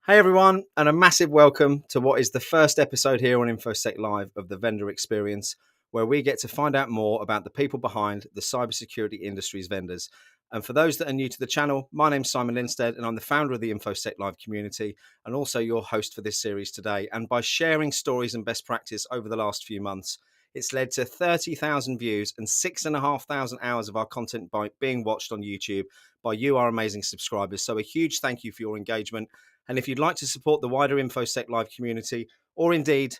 Hey everyone, and a massive welcome to what is the first episode here on InfoSec Live of the Vendor Experience, where we get to find out more about the people behind the cybersecurity industry's vendors. And for those that are new to the channel, my name's Simon Linstead, and I'm the founder of the InfoSec Live community, and also your host for this series today. And by sharing stories and best practice over the last few months, it's led to 30,000 views and 6,500 hours of our content being watched on YouTube by you, our amazing subscribers. So a huge thank you for your engagement. And if you'd like to support the wider InfoSec Live community, or indeed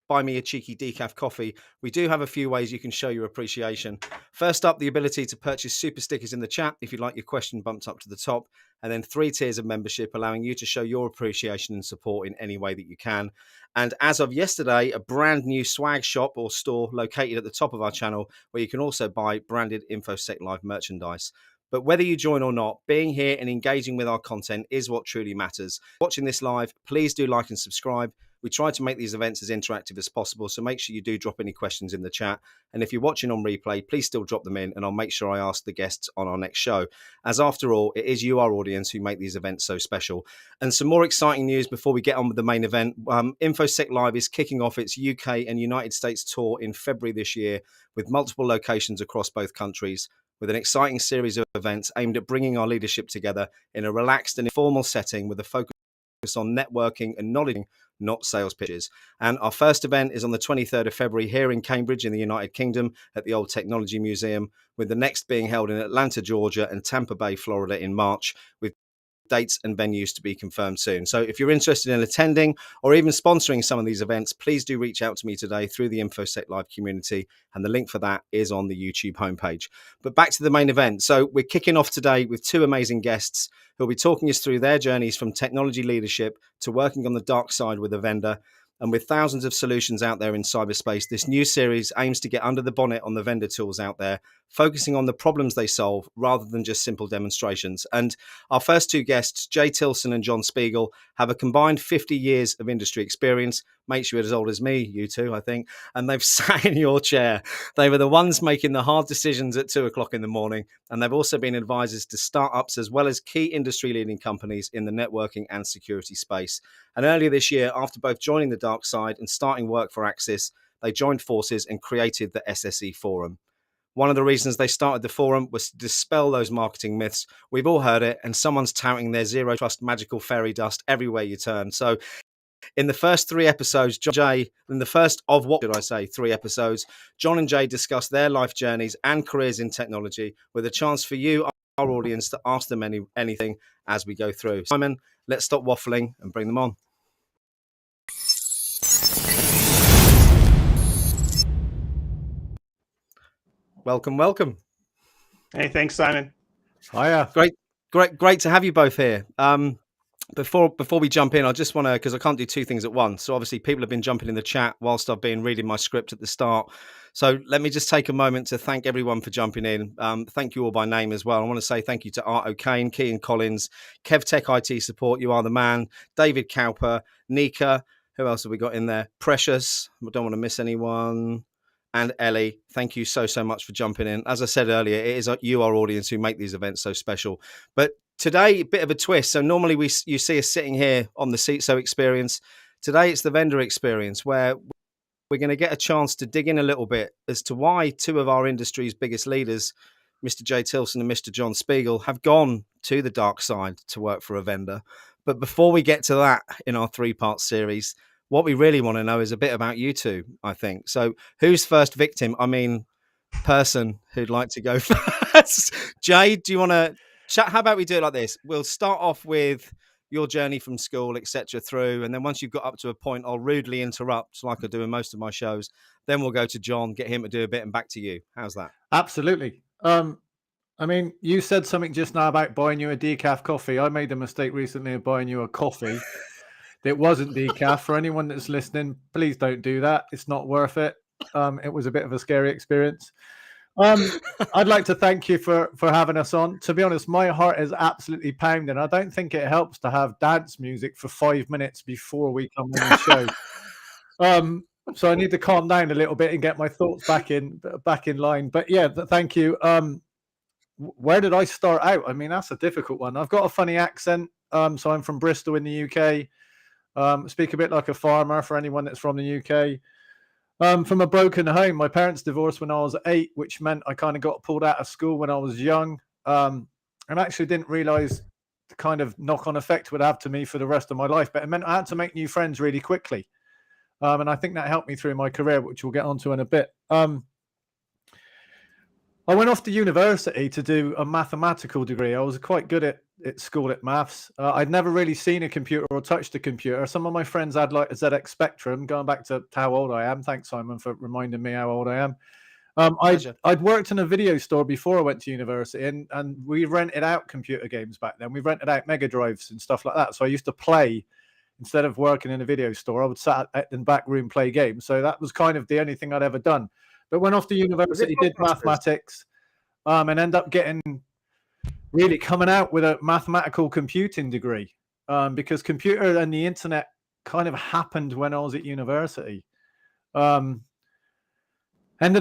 buy me a cheeky decaf coffee, we do have a few ways you can show your appreciation. First up, the ability to purchase super stickers in the chat if you'd like your question bumped up to the top, and then 3 tiers of membership allowing you to show your appreciation and support in any way that you can. And as of yesterday, a brand new swag shop or store located at the top of our channel where you can also buy branded InfoSec Live merchandise. But whether you join or not, being here and engaging with our content is what truly matters. Watching this live, please do like and subscribe. We try to make these events as interactive as possible, so make sure you do drop any questions in the chat. And if you're watching on replay, please still drop them in, and I'll make sure I ask the guests on our next show. As after all, it is you, our audience, who make these events so special. And some more exciting news before we get on with the main event. InfoSec Live is kicking off its UK and United States tour in February this year with multiple locations across both countries, with an exciting series of events aimed at bringing our leadership together in a relaxed and informal setting with a focus on networking and knowledge, not sales pitches. And our first event is on the 23rd of February here in Cambridge in the United Kingdom at the Old Technology Museum, with the next being held in Atlanta, Georgia and Tampa Bay, Florida in March, with dates and venues to be confirmed soon. So if you're interested in attending or even sponsoring some of these events, please do reach out to me today through the InfoSec Live community, and the link for that is on the YouTube homepage. But back to the main event. So we're kicking off today with 2 amazing guests who'll be talking us through their journeys from technology leadership to working on the dark side with a vendor. And with thousands of solutions out there in cyberspace, this new series aims to get under the bonnet on the vendor tools out there, focusing on the problems they solve rather than just simple demonstrations. And our first 2 guests, Tilson and John Spiegel, have a combined 50 years of industry experience. Makes you as old as me, you two, I think. And they've sat in your chair. They were the ones making the hard decisions at 2 o'clock in the morning. And they've also been advisors to startups as well as key industry leading companies in the networking and security space. And earlier this year, after both joining the dark side and starting work for Axis, they joined forces and created the SSE Forum. One of the reasons they started the forum was to dispel those marketing myths. We've all heard it, and someone's touting their zero trust magical fairy dust everywhere you turn. So in the first 3 episodes, in the first of what should I say, 3 episodes, John and Jay discuss their life journeys and careers in technology, with a chance for you, our audience, to ask them anything as we go through. Simon, let's stop waffling and bring them on. Welcome. Hey, thanks, Simon. Hiya. Great to have you both here. Before we jump in, I just want to, because I can't do 2 things at once. So obviously people have been jumping in the chat whilst I've been reading my script at the start. So let me just take a moment to thank everyone for jumping in. Thank you all by name as well. I want to say thank you to Art O'Kane, Kean Collins, Kev Tech IT Support, you are the man, David Cowper, Nika, who else have we got in there? Precious, I don't want to miss anyone. And Ellie, thank you so much for jumping in. As I said earlier, it is you, our audience, who make these events so special. But today, a bit of a twist. So normally you see us sitting here on the CISO experience. Today, it's the vendor experience, where we're going to get a chance to dig in a little bit as to why two of our industry's biggest leaders, Mr. Jaye Tilson and Mr. John Spiegel, have gone to the dark side to work for a vendor. But before we get to that in our three-part series, what we really want to know is a bit about you two, I think. So who's first victim? I mean, person who'd like to go first. Jaye, do you want to chat? How about we do it like this? We'll start off with your journey from school, etc., through, and then once you've got up to a point, I'll rudely interrupt, like I do in most of my shows. Then we'll go to John, get him to do a bit, and back to you. How's that? Absolutely. I mean, you said something just now about buying you a decaf coffee. I made the mistake recently of buying you a coffee that wasn't decaf. For anyone that's listening, please don't do that. It's not worth it. It was a bit of a scary experience. I'd like to thank you for having us on. To be honest, my heart is absolutely pounding. I don't think it helps to have dance music for 5 minutes before we come on the show. So I need to calm down a little bit and get my thoughts back in line. But yeah, thank you. Where did I start out? I mean, that's a difficult one. I've got a funny accent. So I'm from Bristol in the UK. Speak a bit like a farmer for anyone that's from the UK. From a broken home. My parents divorced when I was 8, which meant I kind of got pulled out of school when I was young. And actually didn't realize the kind of knock-on effect it would have to me for the rest of my life. But it meant I had to make new friends really quickly. And I think that helped me through my career, which we'll get onto in a bit. I went off to university to do a mathematical degree. I was quite good at school at maths. I'd never really seen a computer or touched a computer. Some of my friends had like a ZX Spectrum, going back to how old I am. Thanks, Simon, for reminding me how old I am. I'd worked in a video store before I went to university, and we rented out computer games back then. We rented out Mega Drives and stuff like that. So I used to play instead of working in a video store. I would sit in the back room, play games. So that was kind of the only thing I'd ever done. But went off to university, did mathematics, and end up really coming out with a mathematical computing degree, because computer and the internet kind of happened when I was at university. Ended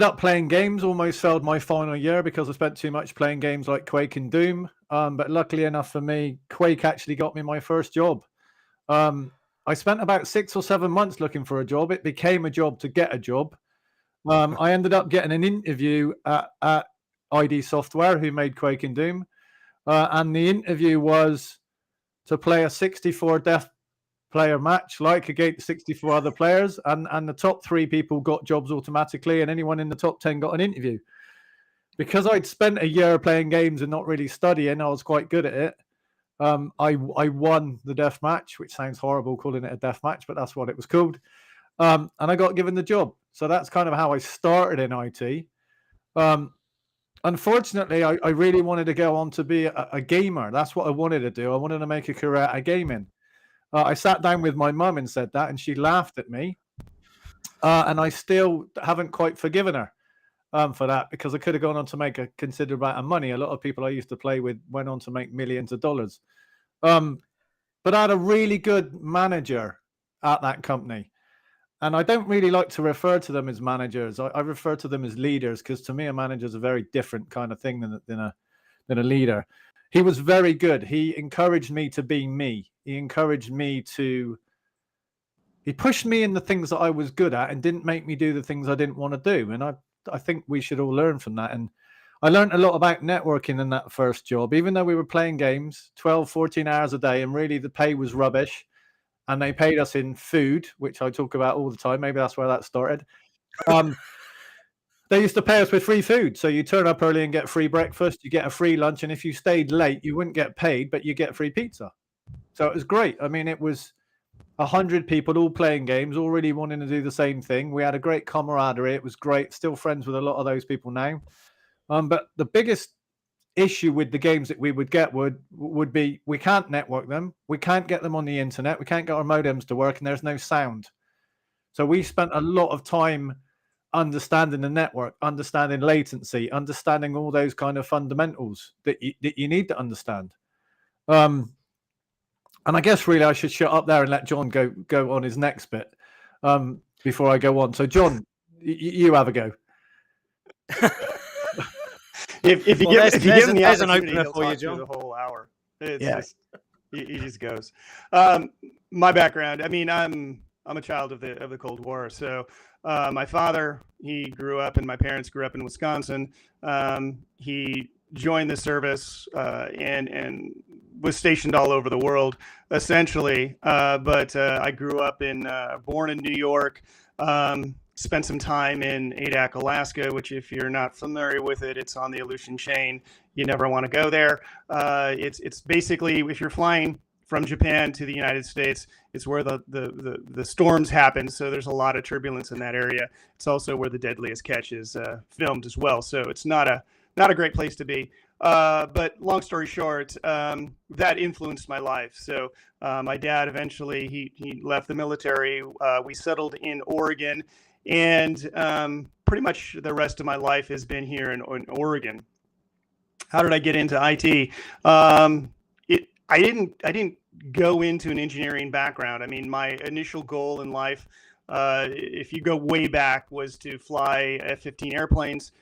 up playing games, almost failed my final year because I spent too much playing games like Quake and Doom. But luckily enough for me, Quake actually got me my first job. I spent about 6 or 7 months looking for a job. It became a job to get a job. I ended up getting an interview at ID Software, who made Quake and Doom. And the interview was to play a 64 death player match, like against 64 other players. And the top 3 people got jobs automatically, and anyone in the top 10 got an interview. Because I'd spent a year playing games and not really studying, I was quite good at it. I won the death match, which sounds horrible calling it a death match, but that's what it was called. And I got given the job. So that's kind of how I started in IT. Unfortunately, I really wanted to go on to be a gamer. That's what I wanted to do. I wanted to make a career out of gaming. I sat down with my mum and said that, and she laughed at me. And I still haven't quite forgiven her for that, because I could have gone on to make a considerable amount of money. A lot of people I used to play with went on to make millions of dollars. But I had a really good manager at that company. And I don't really like to refer to them as managers. I refer to them as leaders, because to me, a manager is a very different kind of thing than a leader. He was very good. He encouraged me to be me. He encouraged me to... He pushed me in the things that I was good at and didn't make me do the things I didn't want to do. And I think we should all learn from that. And I learned a lot about networking in that first job, even though we were playing games 12, 14 hours a day, and really the pay was rubbish. And they paid us in food, which I talk about all the time. Maybe that's where that started. They used to pay us with free food. So you turn up early and get free breakfast, you get a free lunch. And if you stayed late, you wouldn't get paid, but you get free pizza. So it was great. I mean, it was 100 people all playing games, all really wanting to do the same thing. We had a great camaraderie. It was great. Still friends with a lot of those people now. But the biggest issue with the games that we would get would be we can't network them, we can't get them on the internet, we can't get our modems to work, and there's no sound. So we spent a lot of time understanding the network, understanding latency, understanding all those kind of fundamentals that you need to understand. And I guess really I should shut up there and let John go on his next bit before I go on. So John, you have a go. If you give him the there's an opportunity, opener he'll for you, talk John. through the whole hour. It's Yeah. just, he just goes. My background, I mean, I'm I'm a child of the Cold War. So my father, he grew up, and my parents grew up in Wisconsin. He joined the service and was stationed all over the world, essentially. But I grew up born in New York. Spent some time in Adak, Alaska, which, if you're not familiar with it, it's on the Aleutian chain. You never want to go there. It's basically, if you're flying from Japan to the United States, it's where the storms happen. So there's a lot of turbulence in that area. It's also where the Deadliest Catch is filmed as well. So it's not a great place to be. But long story short, that influenced my life. So my dad eventually he left the military. We settled in Oregon, and pretty much the rest of my life has been here in Oregon. How did I get into IT? I didn't go into an engineering background. I mean, my initial goal in life, if you go way back, was to fly F-15 airplanes,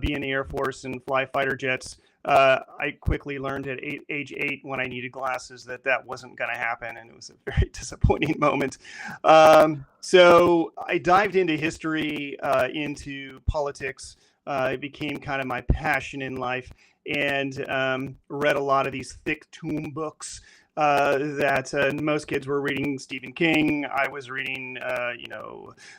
be in the Air Force, and fly fighter jets. I quickly learned at age 8, when I needed glasses, that wasn't going to happen, and it was a very disappointing moment. So I dived into history, into politics. It became kind of my passion in life, and read a lot of these thick tome books that most kids were reading. Stephen King. I was reading,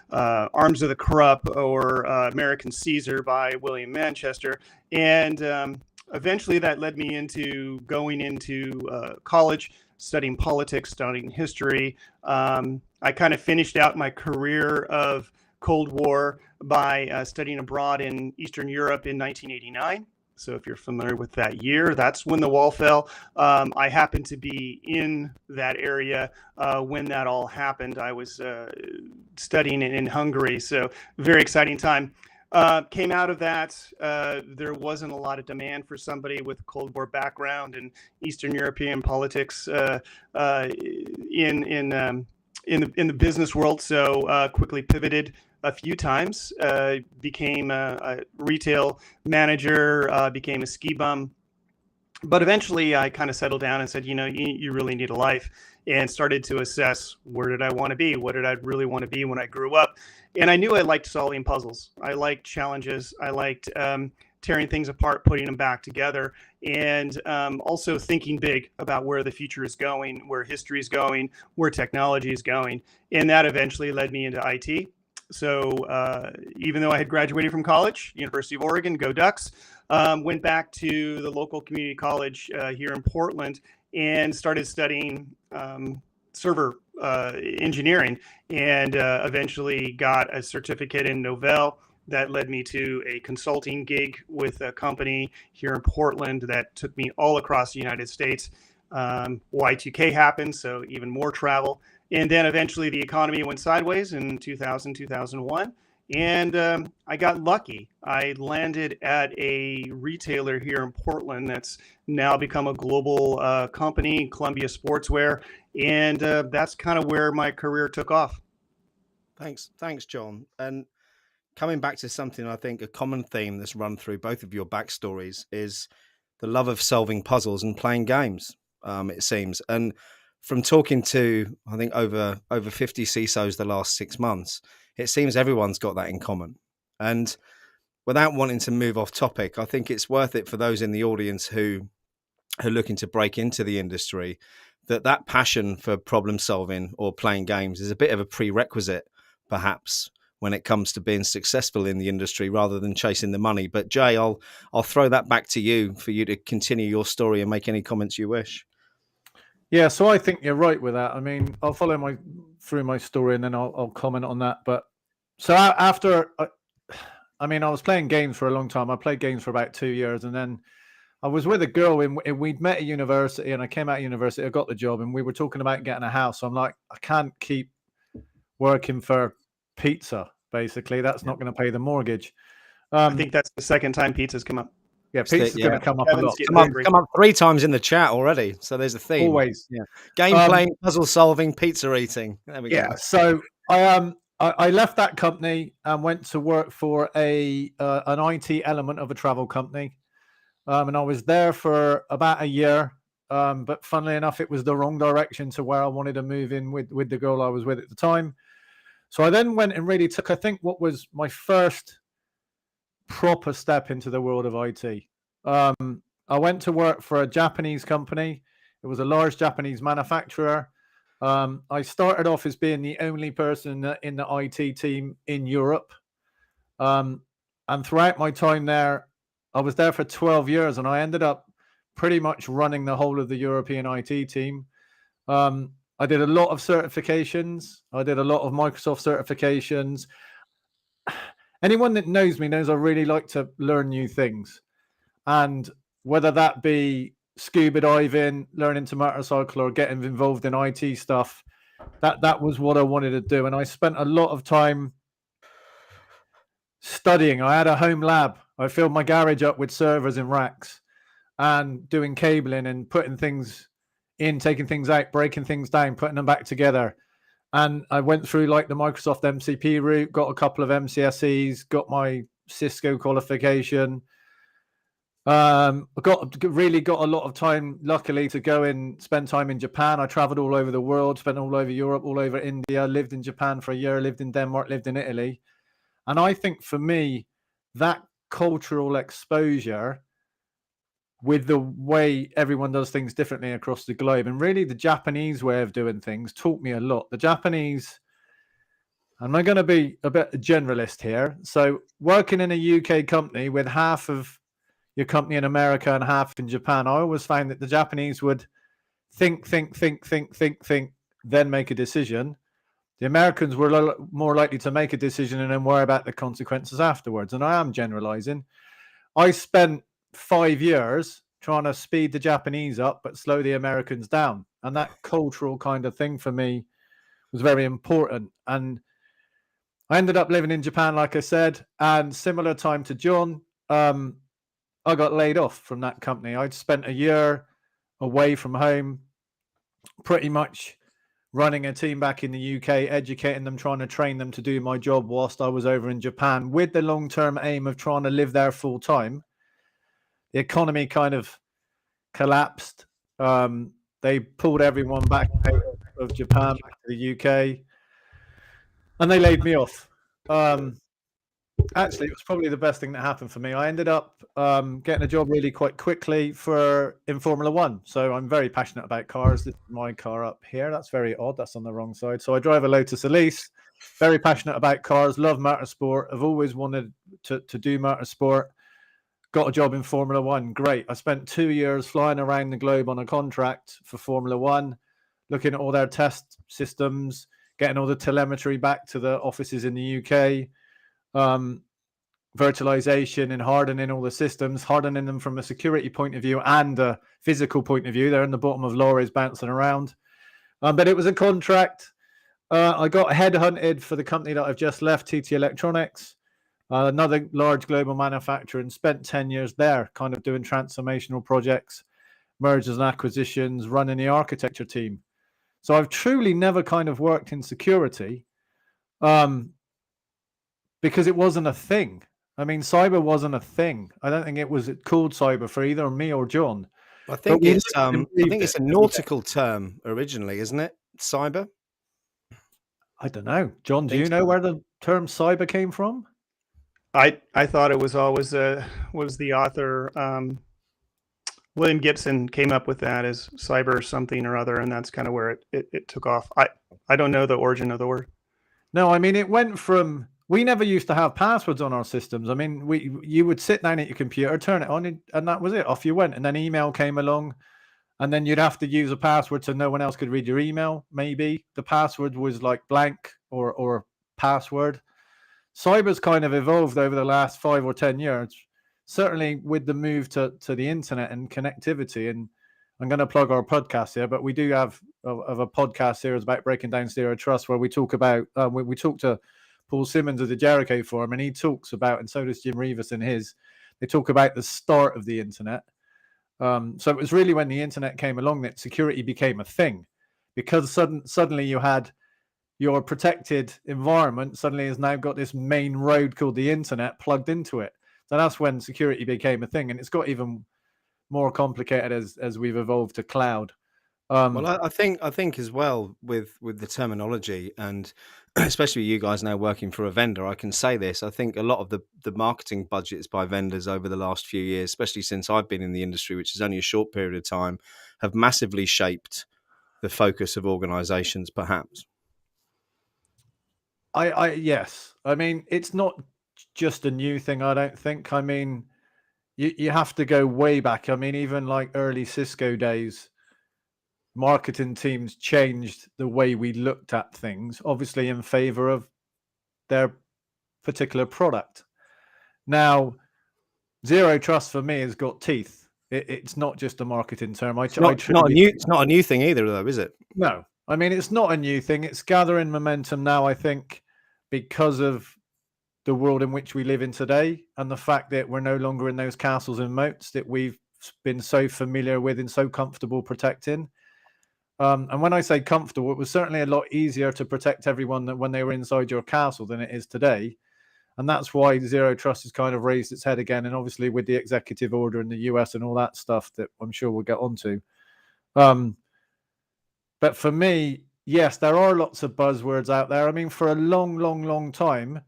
Arms of the Corrupt, or American Caesar by William Manchester, and eventually that led me into going into college, studying politics, studying history. I kind of finished out my career of Cold War by studying abroad in Eastern Europe in 1989. So if you're familiar with that year, that's when the wall fell. I happened to be in that area when that all happened. I was studying in Hungary, so very exciting time. Came out of that. There wasn't a lot of demand for somebody with a Cold War background and Eastern European politics in the business world. So quickly pivoted a few times, became a retail manager, became a ski bum. But eventually I kind of settled down and said, you really need a life, and started to assess, where did I want to be? What did I really want to be when I grew up? And I knew I liked solving puzzles. I liked challenges. I liked tearing things apart, putting them back together, and also thinking big about where the future is going, where history is going, where technology is going. And that eventually led me into IT. So even though I had graduated from college, University of Oregon, go Ducks, went back to the local community college here in Portland and started studying server engineering, and eventually got a certificate in Novell. That led me to a consulting gig with a company here in Portland that took me all across the United States. Y2K happened, so even more travel. And then eventually the economy went sideways in 2000, 2001. And I got lucky. I landed at a retailer here in Portland that's now become a global company, Columbia Sportswear. And that's kind of where my career took off. Thanks, John. And coming back to something, I think a common theme that's run through both of your backstories is the love of solving puzzles and playing games, it seems. And from talking to, I think, over 50 CISOs the last 6 months, it seems everyone's got that in common. And without wanting to move off topic, I think it's worth it for those in the audience who are looking to break into the industry, that passion for problem solving or playing games is a bit of a prerequisite, perhaps, when it comes to being successful in the industry rather than chasing the money. But Jay, I'll throw that back to you for you to continue your story and make any comments you wish. Yeah, so I think you're right with that. I mean, I'll follow through my story and then I'll comment on that. But so after, I was playing games for a long time. I played games for about 2 years, and then I was with a girl and we'd met at university, and I came out of university, I got the job, and we were talking about getting a house. So I'm like, I can't keep working for pizza, basically. That's not going to pay the mortgage. I think that's the second time pizza's come up. Yeah, pizza's going to come up a lot. Come up 3 times in the chat already. So there's a theme. Always. Yeah. Game playing, puzzle solving, pizza eating. There we go. Yeah. So I left that company and went to work for an IT element of a travel company. And I was there for about a year. But funnily enough, it was the wrong direction to where I wanted to move in with the girl I was with at the time. So I then went and really took, I think, what was my first proper step into the world of IT. I went to work for a Japanese company. It was a large Japanese manufacturer. I started off as being the only person in the IT team in Europe. And throughout my time there, I was there for 12 years, and I ended up pretty much running the whole of the European IT team. I did a lot of certifications. I did a lot of Microsoft certifications. Anyone that knows me knows I really like to learn new things. And whether that be scuba diving, learning to motorcycle, or getting involved in IT stuff, that was what I wanted to do. And I spent a lot of time studying. I had a home lab. I filled my garage up with servers and racks and doing cabling and putting things in, taking things out, breaking things down, putting them back together. And I went through like the Microsoft MCP route, got a couple of MCSEs, got my Cisco qualification. I really got a lot of time, luckily, to go and spend time in Japan. I traveled all over the world, spent all over Europe, all over India, lived in Japan for a year, lived in Denmark, lived in Italy. And I think for me, that cultural exposure with the way everyone does things differently across the globe, and really the Japanese way of doing things, taught me a lot. The Japanese, and I'm going to be a bit generalist here. So working in a UK company with half of your company in America and half in Japan, I always found that the Japanese would think, then make a decision. The Americans were more likely to make a decision and then worry about the consequences afterwards. And I am generalizing. I spent 5 years trying to speed the Japanese up, but slow the Americans down. And that cultural kind of thing for me was very important. And I ended up living in Japan, like I said, and similar time to John, I got laid off from that company. I'd spent a year away from home, pretty much running a team back in the UK, educating them, trying to train them to do my job whilst I was over in Japan, with the long-term aim of trying to live there full time. The economy kind of collapsed. They pulled everyone back of Japan back to the UK, and they laid me off. Actually, it was probably the best thing that happened for me. I ended up getting a job really quite quickly in Formula One. So I'm very passionate about cars. This is my car up here. That's very odd. That's on the wrong side. So I drive a Lotus Elise. Very passionate about cars. Love motorsport. I've always wanted to do motorsport. Got a job in Formula One. Great. I spent 2 years flying around the globe on a contract for Formula One, looking at all their test systems, getting all the telemetry back to the offices in the UK. Virtualization and hardening all the systems, hardening them from a security point of view and a physical point of view. They're in the bottom of lorries bouncing around. But it was a contract. I got headhunted for the company that I've just left, TT Electronics, another large global manufacturer, and spent 10 years there kind of doing transformational projects, mergers and acquisitions, running the architecture team. So I've truly never kind of worked in security. Because it wasn't a thing. I mean, cyber wasn't a thing. I don't think it was called cyber for either me or John. I think it's a nautical term originally, isn't it? Cyber. I don't know. John, do you know where the term cyber came from? I thought it was always was the author William Gibson came up with that as cyber something or other, and that's kind of where it took off. I don't know the origin of the word. No, I mean, it went from, we never used to have passwords on our systems. I mean, you would sit down at your computer, turn it on, and that was it. Off you went. And then email came along, and then you'd have to use a password so no one else could read your email. Maybe the password was like blank or password. Cyber's kind of evolved over the last 5 or 10 years, certainly with the move to the internet and connectivity. And I'm going to plug our podcast here, but we do have a podcast series about breaking down Zero Trust, where we talk about, we talk to Paul Simmons of the Jericho Forum, and he talks about, and so does Jim Reeves in his, they talk about the start of the internet. So it was really when the internet came along that security became a thing, because suddenly you had your protected environment suddenly has now got this main road called the internet plugged into it. So that's when security became a thing. And it's got even more complicated as we've evolved to cloud. Well, I think as well with the terminology, and especially you guys now working for a vendor, I can say this. I think a lot of the marketing budgets by vendors over the last few years, especially since I've been in the industry, which is only a short period of time, have massively shaped the focus of organizations, perhaps. Yes. I mean, it's not just a new thing, I don't think. I mean, you have to go way back. I mean, even like early Cisco days, marketing teams changed the way we looked at things, obviously in favor of their particular product. Now, zero trust for me has got teeth. It's not just a marketing term. It's not a new thing either, though, is it? No, I mean, it's not a new thing. It's gathering momentum now, I think, because of the world in which we live in today, and the fact that we're no longer in those castles and moats that we've been so familiar with and so comfortable protecting. And when I say comfortable, it was certainly a lot easier to protect everyone when they were inside your castle than it is today. And that's why zero trust has kind of raised its head again. And obviously with the executive order in the US and all that stuff that I'm sure we'll get onto. But for me, yes, there are lots of buzzwords out there. I mean, for a long time,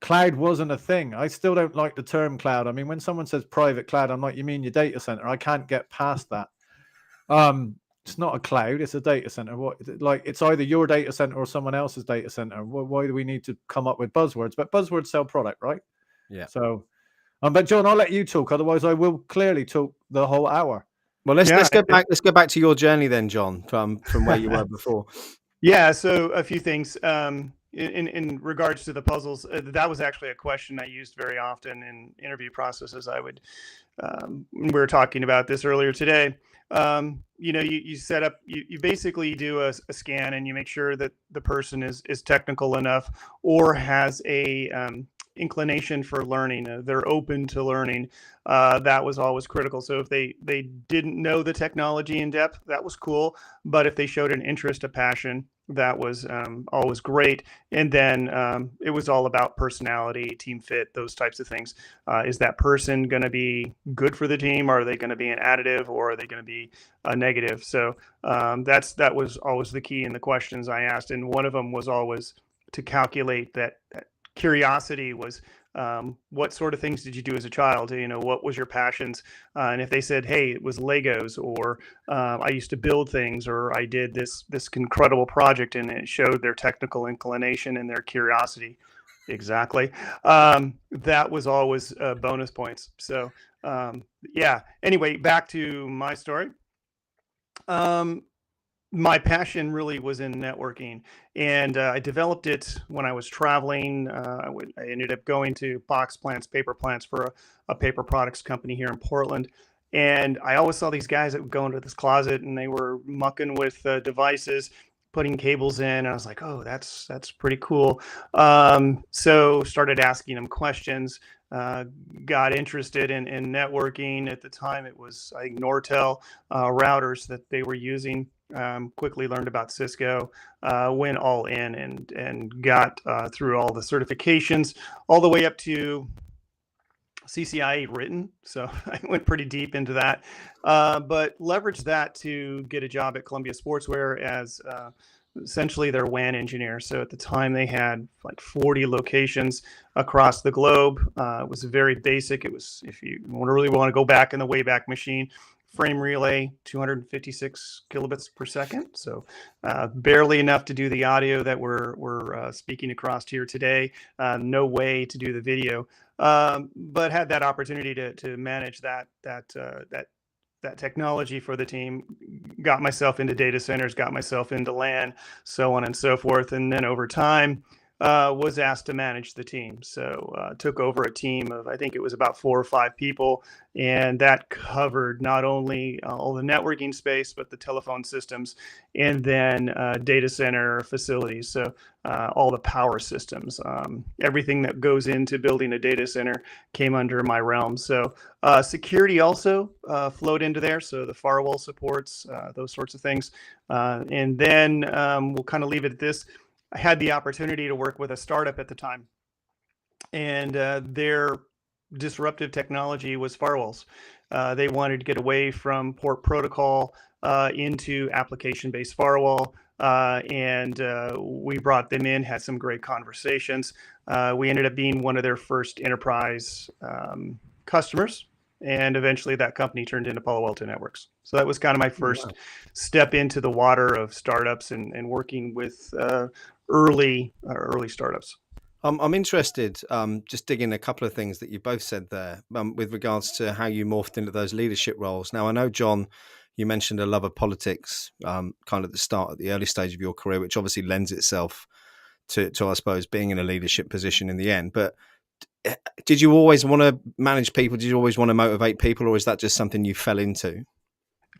cloud wasn't a thing. I still don't like the term cloud. I mean, when someone says private cloud, I'm like, you mean your data center? I can't get past that. It's not a cloud, it's a data center. Like, it's either your data center or someone else's data center. Why do we need to come up with buzzwords? But buzzwords sell product, right? Yeah. So, but John, I'll let you talk. Otherwise, I will clearly talk the whole hour. Well, let's go back. Let's go back to your journey then, John, from where you were before. Yeah. So a few things. In regards to the puzzles, that was actually a question I used very often in interview processes. We were talking about this earlier today. You set up, you basically do a scan and you make sure that the person is technical enough or has a inclination for learning. They're open to learning. That was always critical. So if they didn't know the technology in depth, that was cool. But if they showed an interest, a passion, that was always great. And then it was all about personality, team fit, those types of things. Is that person going to be good for the team? Are they going to be an additive, or are they going to be a negative? So that was always the key in the questions I asked. And one of them was always to calculate that curiosity was, what sort of things did you do as a child? What was your passions? And if they said, hey, it was Legos, or I used to build things, or I did this incredible project, and it showed their technical inclination and their curiosity. Exactly. That was always bonus points. So yeah. Anyway, back to my story. My passion really was in networking, and I developed it when I was traveling. I ended up going to box plants, paper plants for a paper products company here in Portland. And I always saw these guys that would go into this closet and they were mucking with devices, putting cables in. And I was like, oh, that's pretty cool. So started asking them questions. Got interested in networking. At the time, it was, I think, Nortel routers that they were using. Quickly learned about Cisco, went all in and got through all the certifications, all the way up to CCIE written. So I went pretty deep into that, but leveraged that to get a job at Columbia Sportswear as essentially their WAN engineer. So at the time they had like 40 locations across the globe. It was very basic. It was, if you really want to go back in the Wayback Machine, frame relay, 256 kilobits per second. So barely enough to do the audio that we're speaking across here today. No way to do the video, but had that opportunity to manage that technology for the team. Got myself into data centers, got myself into LAN, so on and so forth. And then over time, was asked to manage the team. So took over a team of, I think it was about 4 or 5 people. And that covered not only all the networking space, but the telephone systems, and then data center facilities. So all the power systems, everything that goes into building a data center came under my realm. So security also flowed into there. So the firewall supports, those sorts of things. And then we'll kind of leave it at this. I had the opportunity to work with a startup at the time, and their disruptive technology was firewalls. They wanted to get away from port protocol into application-based firewall. And we brought them in, had some great conversations. We ended up being one of their first enterprise customers. And eventually that company turned into Palo Alto Networks. So that was kind of my first step into the water of startups and working with early startups. I'm interested, just digging a couple of things that you both said there with regards to how you morphed into those leadership roles. Now, I know, John, you mentioned a love of politics kind of at the start, at the early stage of your career, which obviously lends itself to I suppose, being in a leadership position in the end. But did you always want to manage people? Did you always want to motivate people, or is that just something you fell into?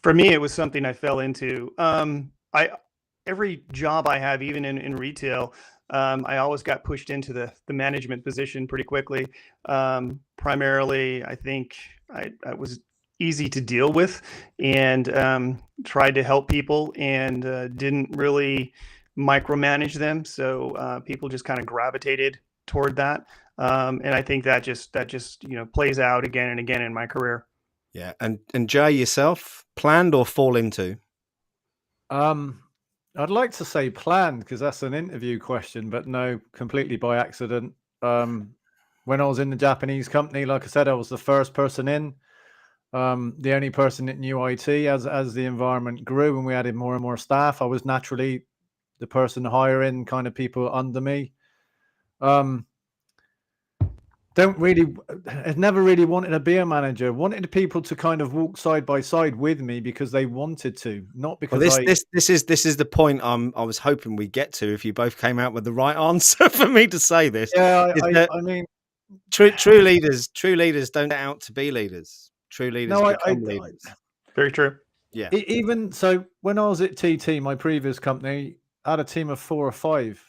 For me, it was something I fell into. Every job I have, even in retail, I always got pushed into the management position pretty quickly. Primarily, I think I was easy to deal with and tried to help people and didn't really micromanage them. So people just kind of gravitated toward that. And I think that just plays out again and again in my career. Yeah. And Jay, yourself, planned or fall into? I'd like to say planned because that's an interview question, but no, completely by accident. When I was in the Japanese company, like I said, I was the first person in, the only person that knew IT. As the environment grew and we added more and more staff, I was naturally the person hiring kind of people under me. I never really wanted to be a manager. Wanted people to kind of walk side by side with me because they wanted to, not because this is the point I was hoping we'd get to if you both came out with the right answer for me to say this. Yeah, I mean, true leaders don't set out to be leaders. True leaders become leaders. Very true. Yeah. Even so, when I was at TT, my previous company, I had a team of 4 or 5.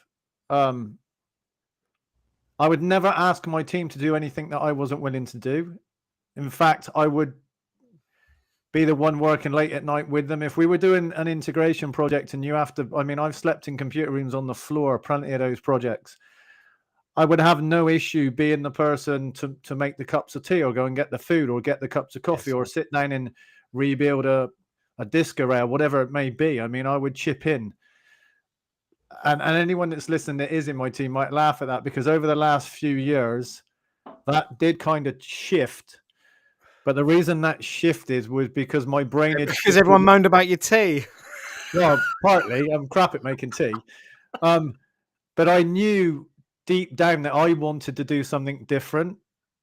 I would never ask my team to do anything that I wasn't willing to do. In fact, I would be the one working late at night with them. If we were doing an integration project and you have to, I mean, I've slept in computer rooms on the floor, plenty of those projects. I would have no issue being the person to make the cups of tea or go and get the food or get the cups of coffee or sit down and rebuild a disk array, whatever it may be. I mean, I would chip in. And anyone that's listening that is in my team might laugh at that because over the last few years, that did kind of shift. But the reason that shifted was because my brain had because everyone moaned about your tea. Well, partly. I'm crap at making tea. But I knew deep down that I wanted to do something different.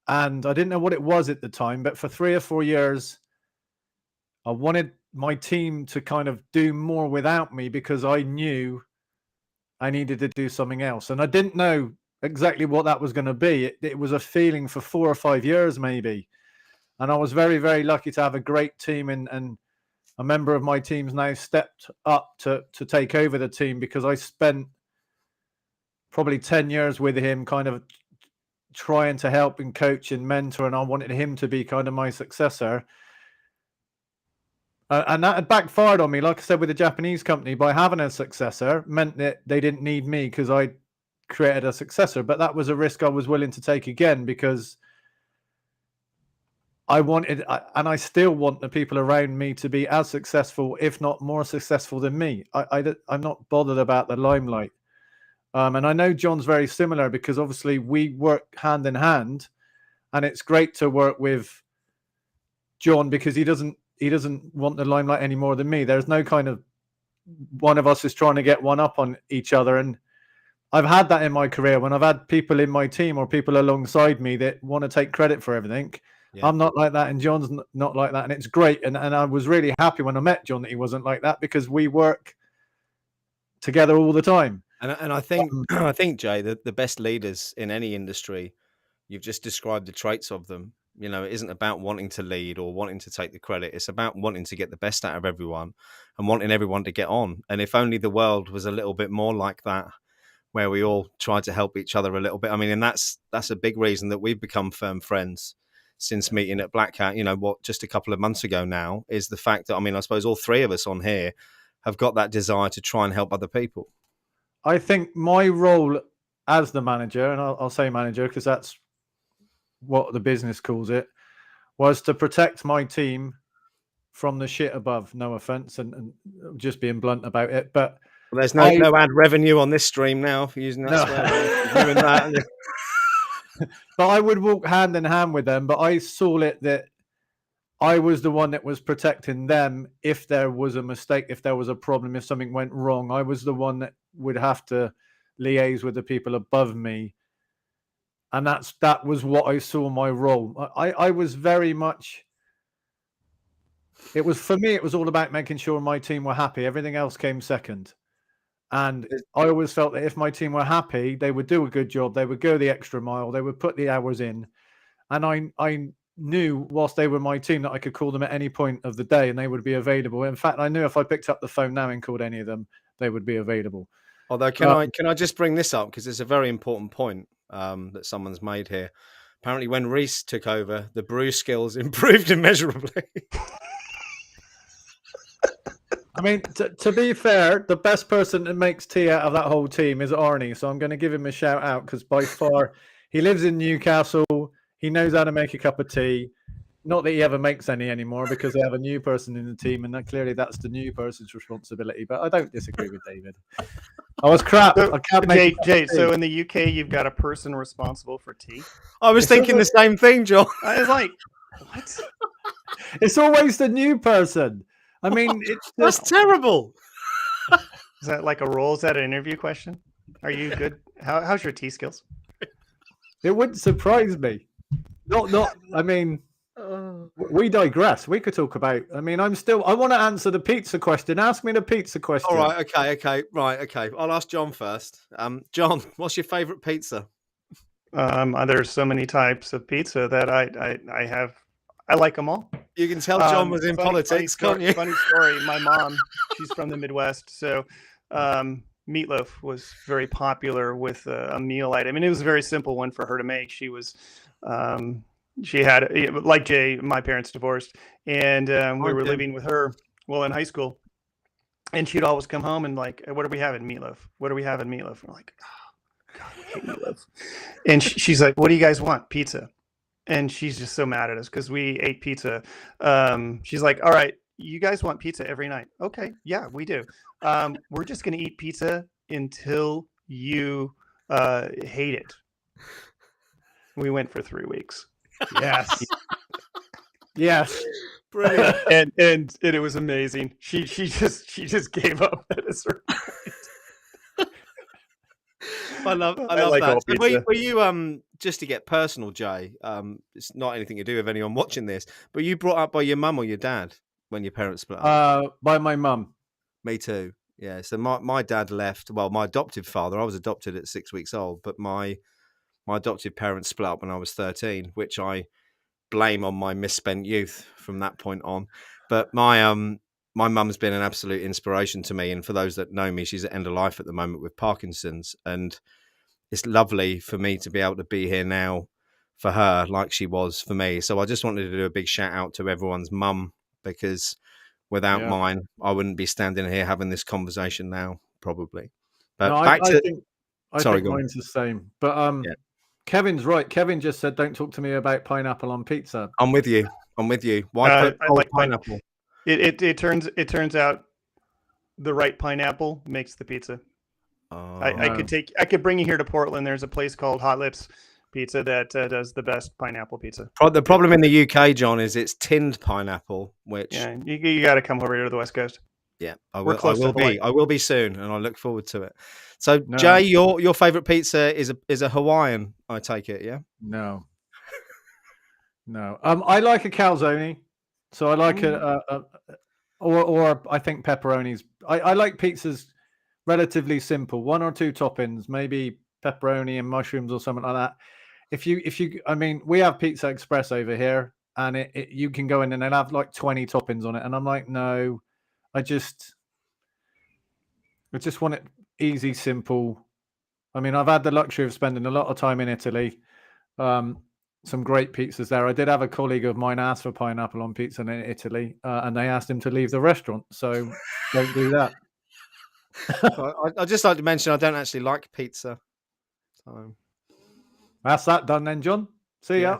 And I didn't know what it was at the time. But for 3 or 4 years, I wanted my team to kind of do more without me because I knew I needed to do something else. And I didn't know exactly what that was going to be. It was a feeling for 4 or 5 years, maybe. And I was very, very lucky to have a great team. And a member of my team's now stepped up to take over the team because I spent probably 10 years with him kind of trying to help and coach and mentor. And I wanted him to be kind of my successor. And that had backfired on me, like I said, with the Japanese company. By having a successor meant that they didn't need me because I created a successor. But that was a risk I was willing to take again because I wanted, and I still want the people around me to be as successful, if not more successful than me. I'm not bothered about the limelight. And I know John's very similar because obviously we work hand in hand. And it's great to work with John because he doesn't want the limelight any more than me. There's no kind of one of us is trying to get one up on each other. And I've had that in my career when I've had people in my team or people alongside me that want to take credit for everything. Yeah. I'm not like that. And John's not like that. And it's great. And I was really happy when I met John that he wasn't like that because we work together all the time. And I think, I think, Jay, that the best leaders in any industry, you've just described the traits of them. You know, it isn't about wanting to lead or wanting to take the credit. It's about wanting to get the best out of everyone and wanting everyone to get on. And if only the world was a little bit more like that, where we all try to help each other a little bit. I mean, and that's a big reason that we've become firm friends since meeting at Black Hat, just a couple of months ago now, is the fact that, I mean, I suppose all 3 of us on here have got that desire to try and help other people. I think my role as the manager, and I'll say manager because that's what the business calls it, was to protect my team from the shit above. No offense, and just being blunt about it. But well, there's no ad revenue on this stream now for using that No. swear word. You're doing that. But I would walk hand in hand with them. But I saw it that I was the one that was protecting them if there was a mistake, if there was a problem, if something went wrong. I was the one that would have to liaise with the people above me. And that was what I saw my role. I was very much... It was, for me, it was all about making sure my team were happy. Everything else came second. And I always felt that if my team were happy, they would do a good job. They would go the extra mile. They would put the hours in. And I knew, whilst they were my team, that I could call them at any point of the day and they would be available. In fact, I knew if I picked up the phone now and called any of them, they would be available. Although, can I just bring this up, because it's a very important point that someone's made here. Apparently, when Reese took over, the brew skills improved immeasurably. I mean, to be fair, the best person that makes tea out of that whole team is Arnie. So I'm going to give him a shout out, because by far he lives in Newcastle. He knows how to make a cup of tea. Not that he ever makes any anymore, because they have a new person in the team, and clearly that's the new person's responsibility. But I don't disagree with David. I was crap. So, I can't make Jay, so in the UK, you've got a person responsible for tea. I was thinking the same thing, John. I was like, what? It's always the new person. I mean, That's terrible. Is that like a role? Is that an interview question? Are you good? How's your tea skills? It wouldn't surprise me. Not. I mean, we digress. We could talk about. I mean, I want to answer the pizza question. Ask me the pizza question. All right. Okay. Right. Okay. I'll ask John first. John, what's your favourite pizza? There's so many types of pizza that I have. I like them all. You can tell John was in politics, can't you? Funny story. My mom, she's from the Midwest, so meatloaf was very popular with a meal item, and it was a very simple one for her to make. She was, she had, like Jay, my parents divorced, and we were living with her, well, in high school, and she'd always come home and like, what are we having? Meatloaf. What are we having? Meatloaf. And we're like, oh, God, we hate meatloaf. And she's like, what do you guys want? Pizza. And she's just so mad at us because we ate pizza. She's like, all right, you guys want pizza every night. Okay, yeah, we do. We're just going to eat pizza until you hate it. We went for 3 weeks. Yes. Yes. Brilliant. And it was amazing. She just gave up at a certain point. I love like that. So were you just to get personal, Jay? It's not anything to do with anyone watching this, but you brought up by your mum or your dad when your parents split up? By my mum. Me too. Yeah. So my dad left. Well, my adoptive father. I was adopted at 6 weeks old, but my adoptive parents split up when I was 13, which I blame on my misspent youth from that point on. But my mum's been an absolute inspiration to me. And for those that know me, she's at end of life at the moment with Parkinson's. And it's lovely for me to be able to be here now for her like she was for me. So I just wanted to do a big shout out to everyone's mum, because without mine, I wouldn't be standing here having this conversation now, probably. But no, back to... I think mine's the same. But Kevin's right. Kevin just said, don't talk to me about pineapple on pizza. I'm with you. Why I like pineapple? It turns out the right pineapple makes the pizza. I could bring you here to Portland. There's a place called Hot Lips Pizza that does the best pineapple pizza. The problem in the UK, John, is it's tinned pineapple, which you got to come over here to the West Coast. Yeah, I will be soon, and I look forward to it. So, Jay, your favorite pizza is a Hawaiian, I take it, yeah? No. I like a calzone, so I like or I think pepperonis. I like pizzas relatively simple, 1 or 2 toppings, maybe pepperoni and mushrooms or something like that. If you, I mean, we have Pizza Express over here, and you can go in and they'll have like 20 toppings on it, and I'm like, no, I just want it easy, simple. I mean, I've had the luxury of spending a lot of time in Italy. Some great pizzas there. I did have a colleague of mine ask for pineapple on pizza in Italy, and they asked him to leave the restaurant. So don't do that. I'd just like to mention I don't actually like pizza. So that's that done then, John. See ya.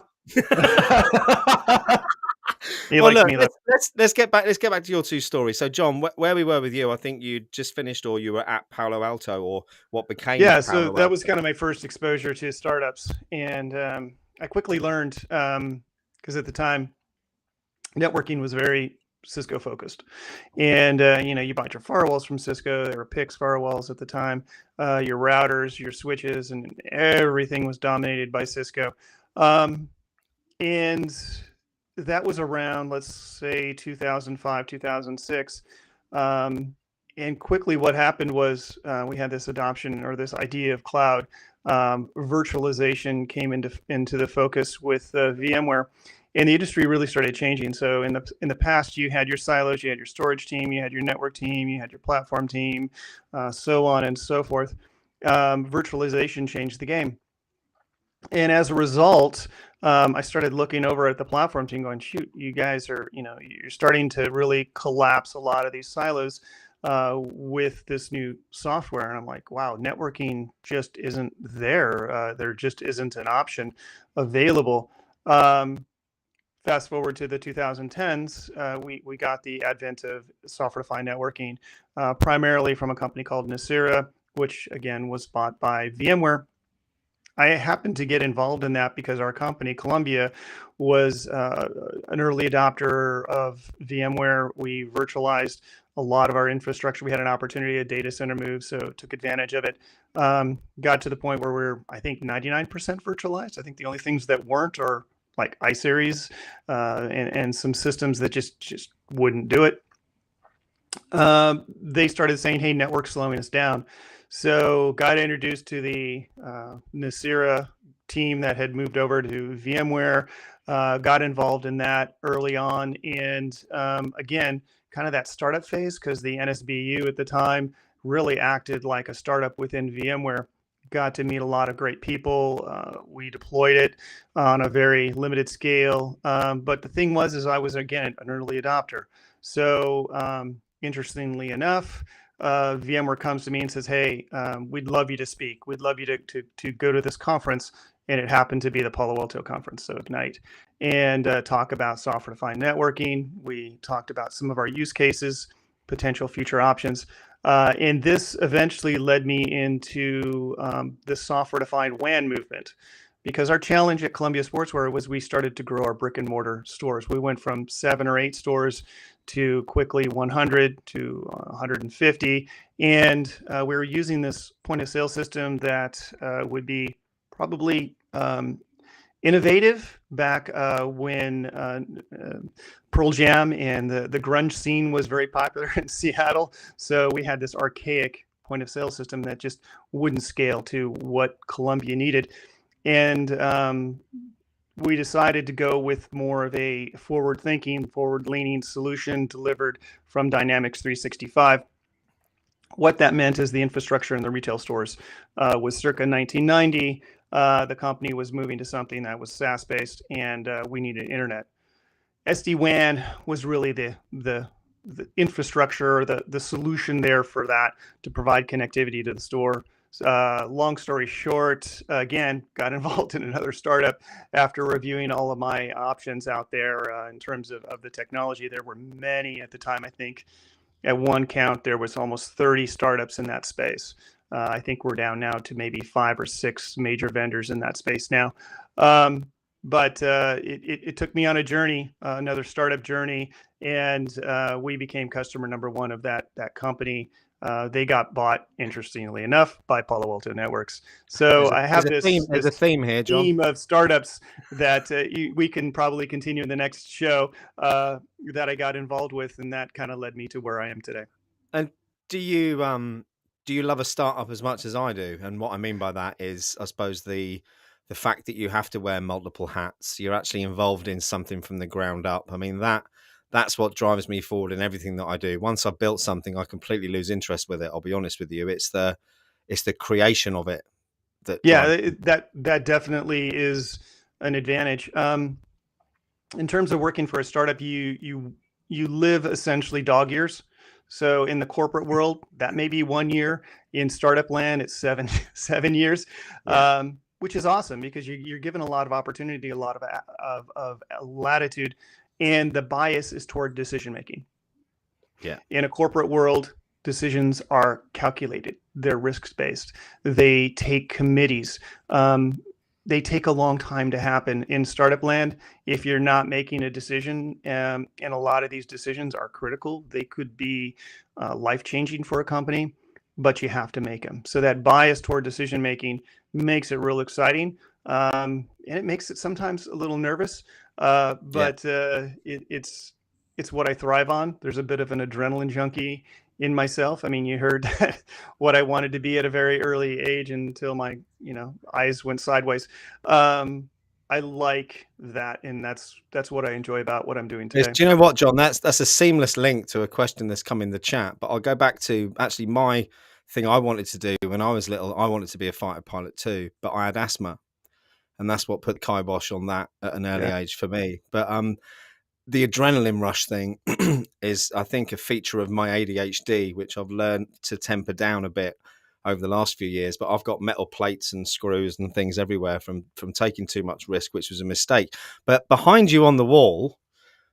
He Well, likes look, me though. let's get back to your two stories. So, John, where we were with you, I think you just finished, or you were at Palo Alto, or what became Yeah, so Palo that was Alto. kind of my first exposure to startups, and I quickly learned because at the time networking was very Cisco focused, and you bought your firewalls from Cisco. They were PIX firewalls at the time. Your routers, your switches, and everything was dominated by Cisco. Um, and that was around, let's say, 2005, 2006. And quickly, what happened was we had this adoption or this idea of cloud. Virtualization came into the focus with VMware, and the industry really started changing. So in the past, you had your silos, you had your storage team, you had your network team, you had your platform team, so on and so forth. Virtualization changed the game. And as a result, I started looking over at the platform team going, shoot, you guys are, you're starting to really collapse a lot of these silos with this new software. And I'm like, wow, networking just isn't there. There just isn't an option available. Fast forward to the 2010s, we got the advent of software-defined networking, primarily from a company called Nicira, which again was bought by VMware. I happened to get involved in that because our company, Columbia, was an early adopter of VMware. We virtualized a lot of our infrastructure. We had an opportunity, a data center move, so took advantage of it. Got to the point where we're, I think, 99% virtualized. I think the only things that weren't are like iSeries and some systems that just wouldn't do it. They started saying, hey, network's slowing us down. So got introduced to the Nicira team that had moved over to VMware, got involved in that early on. And again, kind of that startup phase, because the NSBU at the time really acted like a startup within VMware. Got to meet a lot of great people. We deployed it on a very limited scale. But the thing was, is I was, again, an early adopter. So interestingly enough, VMware comes to me and says, hey, we'd love you to speak. We'd love you to go to this conference. And it happened to be the Palo Alto conference, so Ignite, and talk about software-defined networking. We talked about some of our use cases, potential future options. And this eventually led me into the software-defined WAN movement, because our challenge at Columbia Sportswear was we started to grow our brick and mortar stores. We went from 7 or 8 stores to quickly 100 to 150. And we were using this point of sale system that would be probably innovative back when Pearl Jam and the grunge scene was very popular in Seattle. So we had this archaic point of sale system that just wouldn't scale to what Columbia needed. And we decided to go with more of a forward-thinking, forward-leaning solution delivered from Dynamics 365. What that meant is the infrastructure in the retail stores was circa 1990. The company was moving to something that was SaaS-based, and we needed internet. SD-WAN was really the infrastructure, the solution there for that, to provide connectivity to the store. Long story short, again, got involved in another startup after reviewing all of my options out there in terms of the technology. There were many at the time. I think at one count, there was almost 30 startups in that space. I think we're down now to maybe 5 or 6 major vendors in that space now. But it took me on a journey, another startup journey, and we became customer number 1 of that company. They got bought, interestingly enough, by Palo Alto Networks. So I have there's a theme here, John. Theme of startups that we can probably continue in the next show that I got involved with, and that kind of led me to where I am today. And do you love a startup as much as I do? And what I mean by that is, I suppose, the fact that you have to wear multiple hats. You're actually involved in something from the ground up. I mean, that's what drives me forward in everything that I do. Once I've built something, I completely lose interest with it. I'll be honest with you. It's the creation of it that that definitely is an advantage. In terms of working for a startup, you live essentially dog years. So in the corporate world, that may be 1 year. In startup land, it's seven years. Yeah. which is awesome because you're given a lot of opportunity, a lot of latitude, and the bias is toward decision making. Yeah. In a corporate world, decisions are calculated. They're risk based. They take committees. They take a long time to happen. In startup land, if you're not making a decision, and a lot of these decisions are critical, they could be life changing for a company, but you have to make them. So that bias toward decision making makes it real exciting, and it makes it sometimes a little nervous. But it's what I thrive on. There's a bit of an adrenaline junkie in myself. I mean, you heard what I wanted to be at a very early age until my, eyes went sideways. I like that, and that's what I enjoy about what I'm doing today. Do you know what, John? That's a seamless link to a question that's come in the chat. But I'll go back to actually my thing I wanted to do when I was little. I wanted to be a fighter pilot too, but I had asthma, and that's what put kibosh on that at an early age for me. But the adrenaline rush thing is, I think, a feature of my ADHD, which I've learned to temper down a bit over the last few years. But I've got metal plates and screws and things everywhere from taking too much risk, which was a mistake. But behind you on the wall,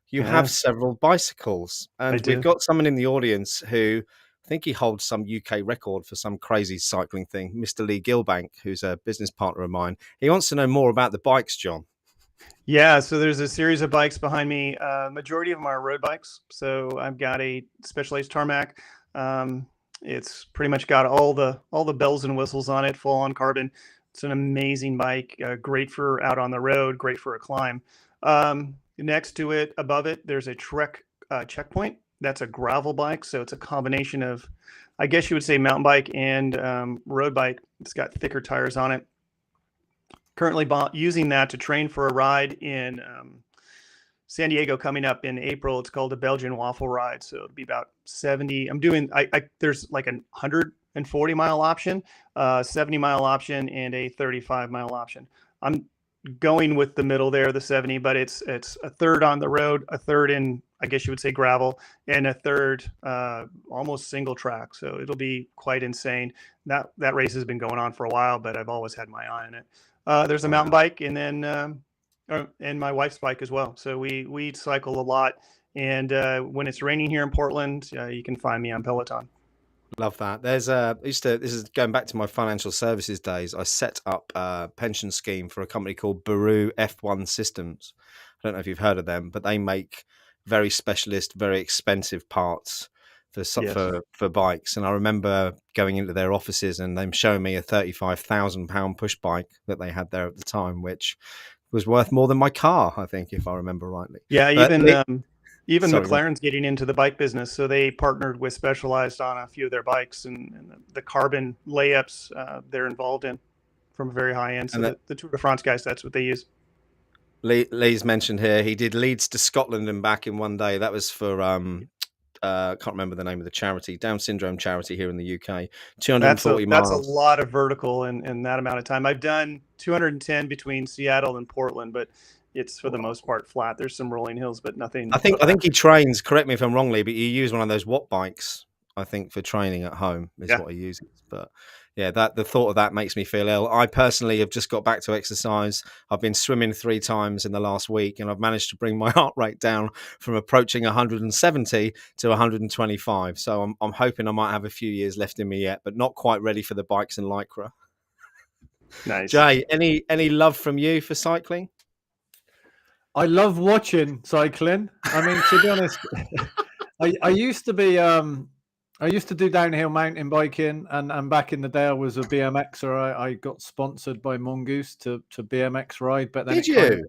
you have several bicycles, and we've got someone in the audience who I think he holds some UK record for some crazy cycling thing, Mr. Lee Gilbank, who's a business partner of mine. He wants to know more about the bikes, John. Yeah, so there's a series of bikes behind me. Majority of them are road bikes. So I've got a Specialized Tarmac. It's pretty much got all the bells and whistles on it, full on carbon. It's an amazing bike, great for out on the road, great for a climb. Next to it, above it, there's a Trek Checkpoint. That's a gravel bike, so it's a combination of, I guess you would say, mountain bike and road bike. It's got thicker tires on it. Currently using that to train for a ride in San Diego coming up in April. It's called the Belgian Waffle Ride. So it'll be about 70. I'm doing, there's like a 140-mile option, 70-mile option, and a 35-mile option. I'm going with the middle there, the 70, but it's a third on the road, a third in, I guess you would say, gravel, and a third almost single track. So it'll be quite insane. That race has been going on for a while, but I've always had my eye on it. There's a mountain bike, and then and my wife's bike as well. So we cycle a lot, and when it's raining here in Portland, you can find me on Peloton. Love that. There's this is going back to my financial services days. I set up a pension scheme for a company called Baru F1 Systems. I don't know if you've heard of them, but they make very specialist, very expensive parts for bikes. And I remember going into their offices and them showing me a £35,000 push bike that they had there at the time, which was worth more than my car, I think, if I remember rightly. Yeah, but even McLaren's getting into the bike business, so they partnered with Specialized on a few of their bikes, and the carbon layups they're involved in from a very high end. So the Tour de France guys, that's what they use. Lee's mentioned here he did Leeds to Scotland and back in one day. That was for can't remember the name of the charity, Down syndrome charity here in the UK. 240 miles. That's a lot of vertical in that amount of time. I've done 210 between Seattle and Portland, but it's for the most part flat. There's some rolling hills, but nothing. I think he trains, correct me if I'm wrong, Lee, but you use one of those Watt bikes, I think, for training at home is what he uses. But yeah, the thought of that makes me feel ill. I personally have just got back to exercise. I've been swimming 3 times in the last week, and I've managed to bring my heart rate down from approaching 170 to 125. So I'm hoping I might have a few years left in me yet, but not quite ready for the bikes and Lycra. Nice. Jay, any love from you for cycling? I love watching cycling. I mean, to be honest, I used to be I used to do downhill mountain biking, and back in the day I was a BMXer. I got sponsored by Mongoose to BMX ride, but then did you?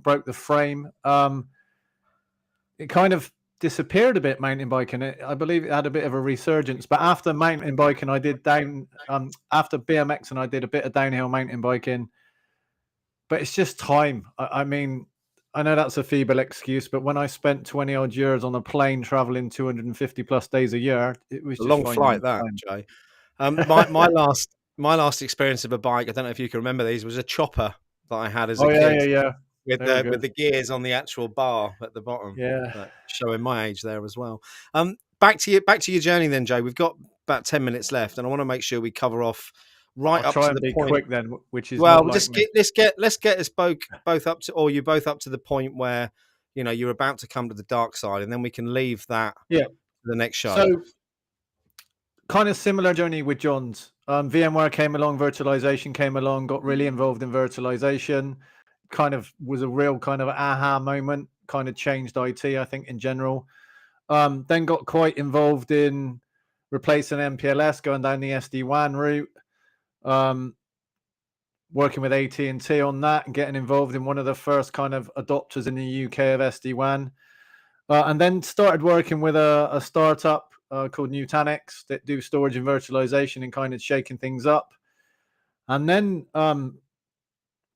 Broke the frame. It kind of disappeared a bit, mountain biking. I believe it had a bit of a resurgence, but after mountain biking, I did after BMX, and I did a bit of downhill mountain biking. But it's just time. I mean, I know that's a feeble excuse, but when I spent 20 odd years on a plane traveling 250 plus days a year, it was a just long flight, that, Jay. My last experience of a bike, I don't know if you can remember these, was a chopper that I had as a kid. Yeah. With the gears on the actual bar at the bottom. Yeah. Showing my age there as well. Back to your journey then, Jay. We've got about 10 minutes left, and I want to make sure we cover off right I'll up try to and the be point. quick then, which is Well, not like me. let's get us both up to, or you both up to the point where you're about to come to the dark side, and then we can leave that Yeah. to the next show. So kind of similar journey with John's. VMware came along, virtualization came along, got really involved in virtualization. Kind of was a real kind of aha moment. Kind of changed IT, I think, in general. Then got quite involved in replacing MPLS, going down the SD-WAN route. Working with AT&T on that and getting involved in one of the first kind of adopters in the UK of SD-WAN. And then started working with a startup called Nutanix that do storage and virtualization and kind of shaking things up. And then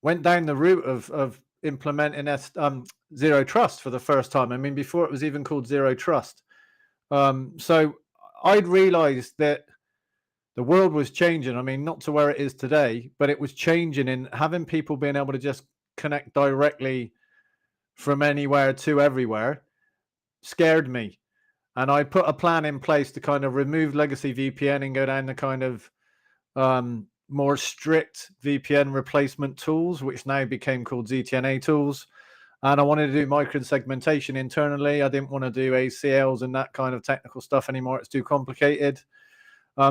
went down the route of implementing Zero Trust for the first time. I mean, before it was even called Zero Trust. So I'd realized that the world was changing. I mean, not to where it is today, but it was changing in having people being able to just connect directly from anywhere to everywhere scared me. And I put a plan in place to kind of remove legacy VPN and go down the kind of more strict VPN replacement tools, which now became called ZTNA tools. And I wanted to do micro-segmentation internally. I didn't want to do ACLs and that kind of technical stuff anymore. It's too complicated.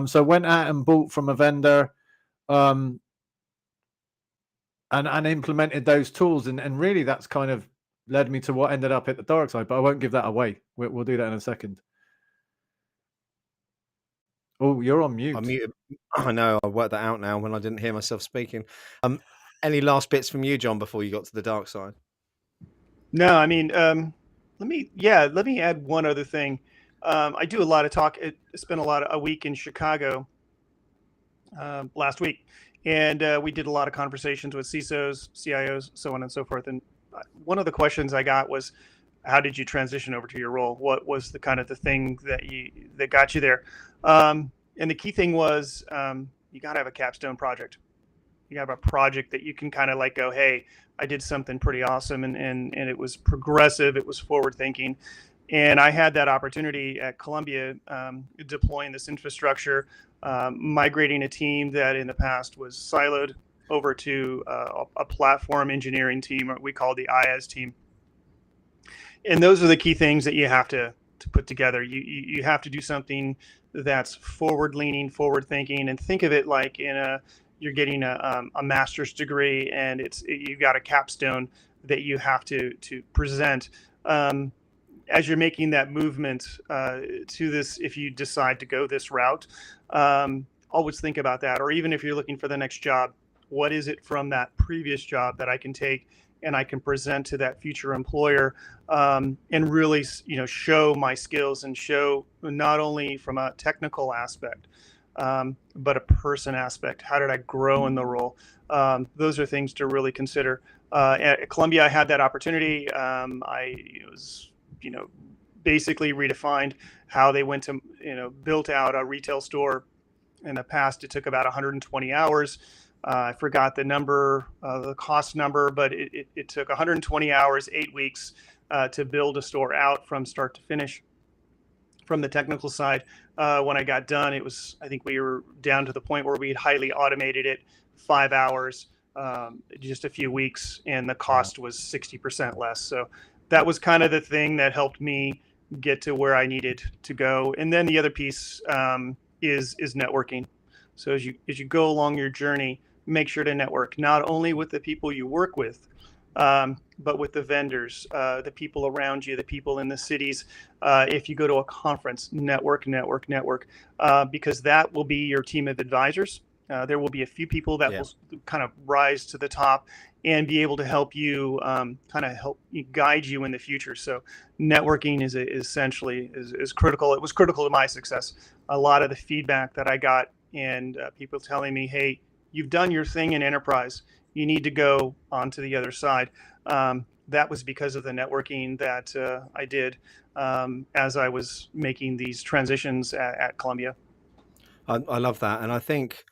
So went out and bought from a vendor and implemented those tools. And really that's kind of led me to what ended up at the dark side, but I won't give that away. We'll do that in a second. Oh, you're on mute. I'm muted. I know. I worked that out now when I didn't hear myself speaking. Any last bits from you, John, before you got to the dark side? No, I mean, let me add one other thing. I do a lot of talk. I spent a week in Chicago last week, and we did a lot of conversations with CISOs, CIOs, so on and so forth. And one of the questions I got was, how did you transition over to your role? What was the kind of the thing that got you there? And the key thing was you got to have a capstone project. You have a project that you can kind of like go, hey, I did something pretty awesome, and it was progressive, it was forward thinking. And I had that opportunity at Columbia, deploying this infrastructure, migrating a team that in the past was siloed over to a platform engineering team, or we call the IaaS team. And those are the key things that you have to put together. You have to do something that's forward leaning, forward thinking, and think of it like you're getting a master's degree, and you've got a capstone that you have to present as you're making that movement to this. If you decide to go this route, always think about that. Or even if you're looking for the next job, what is it from that previous job that I can take and I can present to that future employer, and really, show my skills and show not only from a technical aspect, but a person aspect. How did I grow in the role? Those are things to really consider. At Columbia, I had that opportunity. I was, basically redefined how they went to, built out a retail store. In the past, it took about 120 hours. I forgot the number, the cost number, but it took 120 hours, 8 weeks to build a store out from start to finish. From the technical side, when I got done, I think we were down to the point where we had highly automated it, 5 hours, just a few weeks, and the cost was 60% less. So that was kind of the thing that helped me get to where I needed to go. And then the other piece is networking. So as you go along your journey, make sure to network not only with the people you work with, but with the vendors, the people around you, the people in the cities. If you go to a conference, network, because that will be your team of advisors. There will be a few people that will kind of rise to the top and be able to help you, help guide you in the future. So networking is essentially critical. It was critical to my success. A lot of the feedback that I got, and people telling me, hey, you've done your thing in enterprise, you need to go on to the other side. That was because of the networking that I did as I was making these transitions at Columbia. I love that. And I think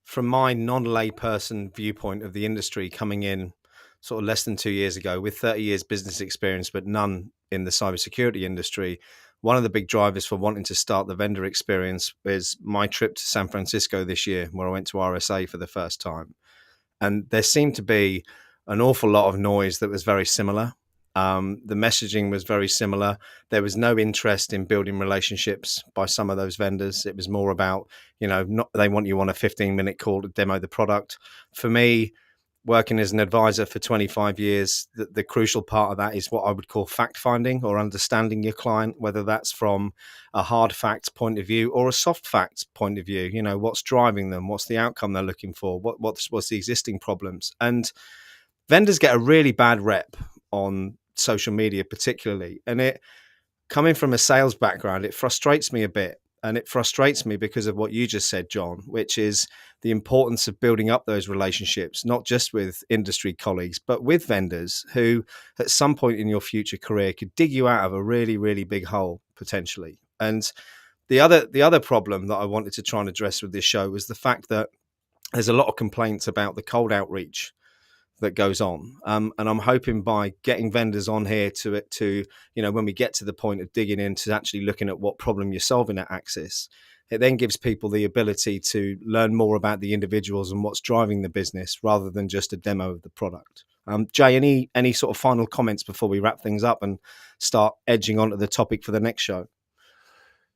from my non-layperson viewpoint of the industry, coming in sort of less than 2 years ago with 30 years business experience, but none in the cybersecurity industry, one of the big drivers for wanting to start the vendor experience is my trip to San Francisco this year, where I went to RSA for the first time. And there seemed to be an awful lot of noise that was very similar. The messaging was very similar. There was no interest in building relationships by some of those vendors. It was more about, they want you on a 15-minute call to demo the product. For me, working as an advisor for 25 years, the crucial part of that is what I would call fact finding or understanding your client, whether that's from a hard facts point of view or a soft facts point of view. What's driving them? What's the outcome they're looking for? What's the existing problems? And vendors get a really bad rep on social media, particularly. And it, coming from a sales background, it frustrates me a bit. And it frustrates me because of what you just said, John, which is the importance of building up those relationships, not just with industry colleagues, but with vendors who at some point in your future career could dig you out of a really, really big hole potentially. And the other problem that I wanted to try and address with this show was the fact that there's a lot of complaints about the cold outreach that goes on. And I'm hoping by getting vendors on here to when we get to the point of digging into actually looking at what problem you're solving at Axis, it then gives people the ability to learn more about the individuals and what's driving the business rather than just a demo of the product. Jay, any sort of final comments before we wrap things up and start edging onto the topic for the next show?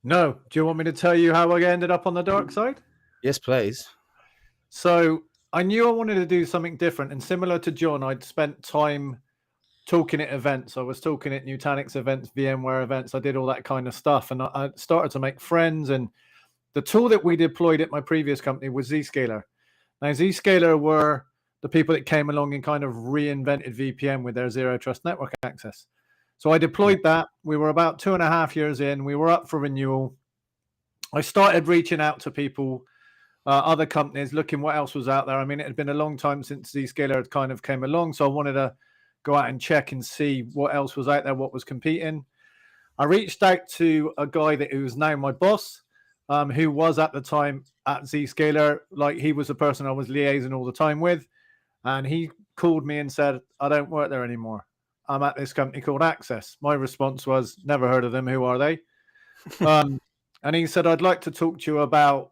No. Do you want me to tell you how I ended up on the dark side? Yes, please. So I knew I wanted to do something different, and similar to John, I'd spent time talking at events. I was talking at Nutanix events, VMware events. I did all that kind of stuff, and I started to make friends. And the tool that we deployed at my previous company was Zscaler. Now, Zscaler were the people that came along and kind of reinvented VPN with their zero trust network access. So I deployed that. We were about 2.5 years in. We were up for renewal. I started reaching out to people, other companies, looking what else was out there. I mean, it had been a long time since Zscaler had kind of came along, so I wanted to go out and check and see what else was out there, what was competing. I reached out to a guy who was now my boss, who was at the time at Zscaler. Like, he was the person I was liaising all the time with, and he called me and said, "I don't work there anymore. I'm at this company called Access." My response was, "Never heard of them. Who are they?" And he said, "I'd like to talk to you about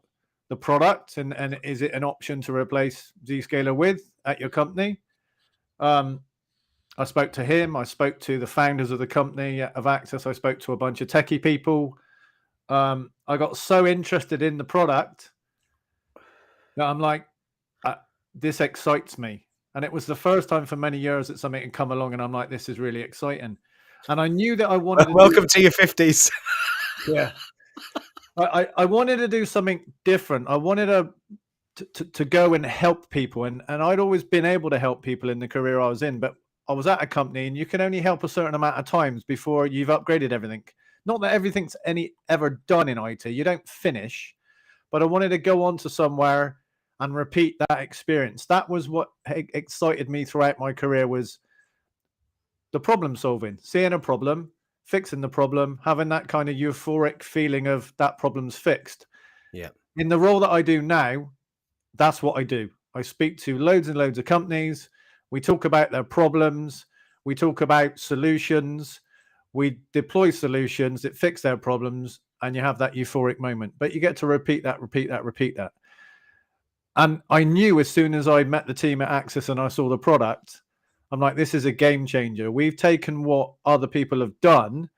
the product and is it an option to replace Zscaler with at your company?" I spoke to him. I spoke to the founders of the company of Access. I spoke to a bunch of techie people. I got so interested in the product that I'm like, this excites me. And it was the first time for many years that something had come along, and I'm like, this is really exciting. And I knew that I wanted to welcome to your 50s. Yeah. I wanted to do something different. I wanted to go and help people. And I'd always been able to help people in the career I was in, but I was at a company and you can only help a certain amount of times before you've upgraded everything. Not that everything's ever done in IT. You don't finish, but I wanted to go on to somewhere and repeat that experience. That was what excited me throughout my career, was the problem solving, seeing a problem, fixing the problem, having that kind of euphoric feeling of that problem's fixed. Yeah. In the role that I do now, that's what I do. I speak to loads and loads of companies. We talk about their problems. We talk about solutions. We deploy solutions that fix their problems, and you have that euphoric moment. But you get to repeat that. And I knew as soon as I met the team at Axis and I saw the product, I'm like, this is a game changer. We've taken what other people have done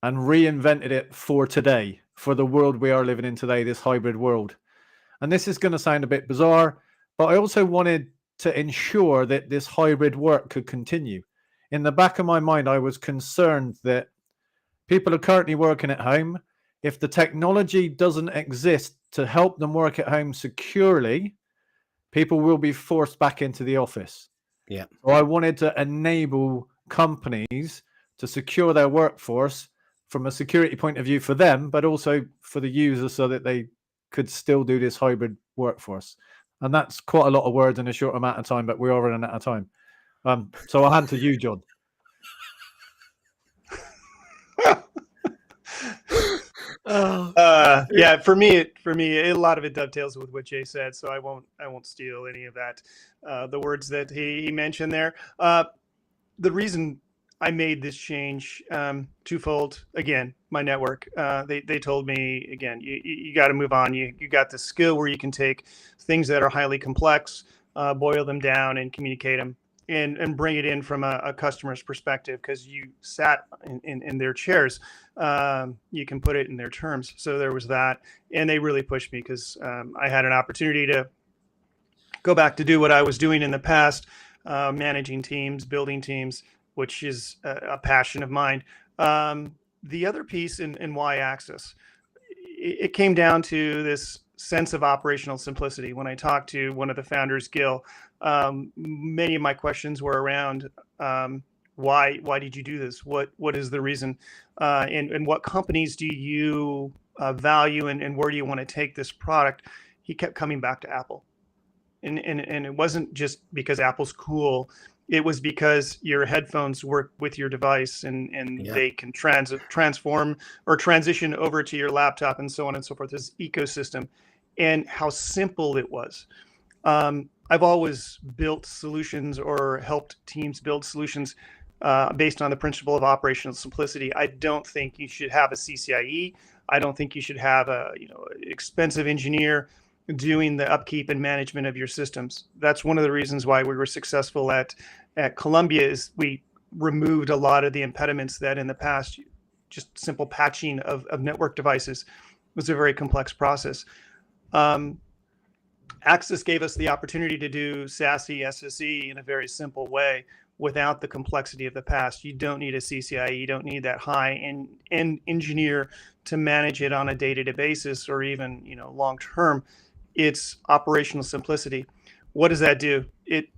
and reinvented it for today, for the world we are living in today, this hybrid world. And this is going to sound a bit bizarre, but I also wanted to ensure that this hybrid work could continue. In the back of my mind, I was concerned that people are currently working at home. If the technology doesn't exist to help them work at home securely, people will be forced back into the office. Yeah. So I wanted to enable companies to secure their workforce from a security point of view for them, but also for the user, so that they could still do this hybrid workforce. And that's quite a lot of words in a short amount of time, but we are running out of time. So I'll hand to you, John. Yeah, for me, a lot of it dovetails with what Jay said, so I won't steal any of that. The words that he mentioned there. The reason I made this change twofold. Again, my network. They told me, again, you got to move on. You got the skill where you can take things that are highly complex, boil them down, and communicate them, and bring it in from a customer's perspective, because you sat in their chairs. You can put it in their terms. So there was that, and they really pushed me, because I had an opportunity to go back to do what I was doing in the past, managing teams, building teams, which is a passion of mine. The other piece in Y-axis, it came down to this sense of operational simplicity. When I talked to one of the founders, Gil, many of my questions were around why did you do this? What is the reason? And what companies do you value, and where do you want to take this product? He kept coming back to Apple. And it wasn't just because Apple's cool. It was because your headphones work with your device, and they can transform or transition over to your laptop, and so on and so forth. This ecosystem, and how simple it was. I've always built solutions or helped teams build solutions based on the principle of operational simplicity. I don't think you should have a CCIE. I don't think you should have a expensive engineer doing the upkeep and management of your systems. That's one of the reasons why we were successful at Columbia, is we removed a lot of the impediments that in the past, just simple patching of network devices was a very complex process. Axis gave us the opportunity to do SASE, SSE in a very simple way without the complexity of the past. You don't need a CCIE. You don't need that high-end engineer to manage it on a day-to-day basis, or even long-term. It's operational simplicity. What does that do? It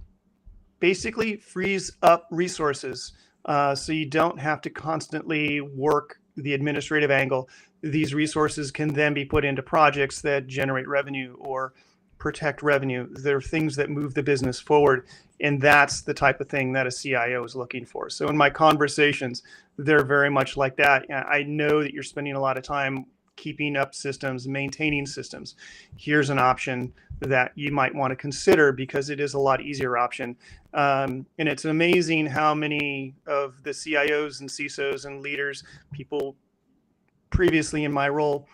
basically frees up resources, so you don't have to constantly work the administrative angle. These resources can then be put into projects that generate revenue or protect revenue. They're things that move the business forward, and that's the type of thing that a CIO is looking for. So in my conversations, they're very much like that. I know that you're spending a lot of time keeping up systems, maintaining systems. Here's an option that you might want to consider, because it is a lot easier option. And it's amazing how many of the CIOs and CISOs and leaders, people previously in my role,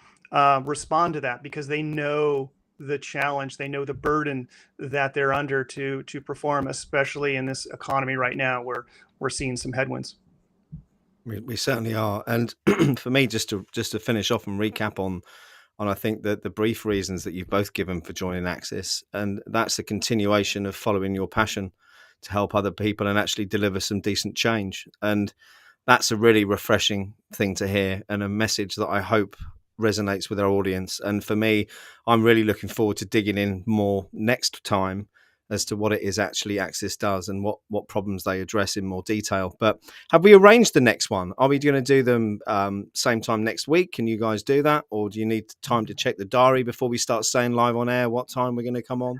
respond to that, because they know the challenge, they know the burden that they're under to perform, especially in this economy right now where we're seeing some headwinds. We certainly are. And for me, just to finish off and recap on I think that the brief reasons that you've both given for joining Axis, and that's a continuation of following your passion to help other people and actually deliver some decent change. And that's a really refreshing thing to hear, and a message that I hope resonates with our audience. And for me, I'm really looking forward to digging in more next time as to what it is actually Axis does and what problems they address in more detail. But have we arranged the next one? Are we going to do them same time next week? Can you guys do that? Or do you need time to check the diary before we start saying live on air what time we're going to come on?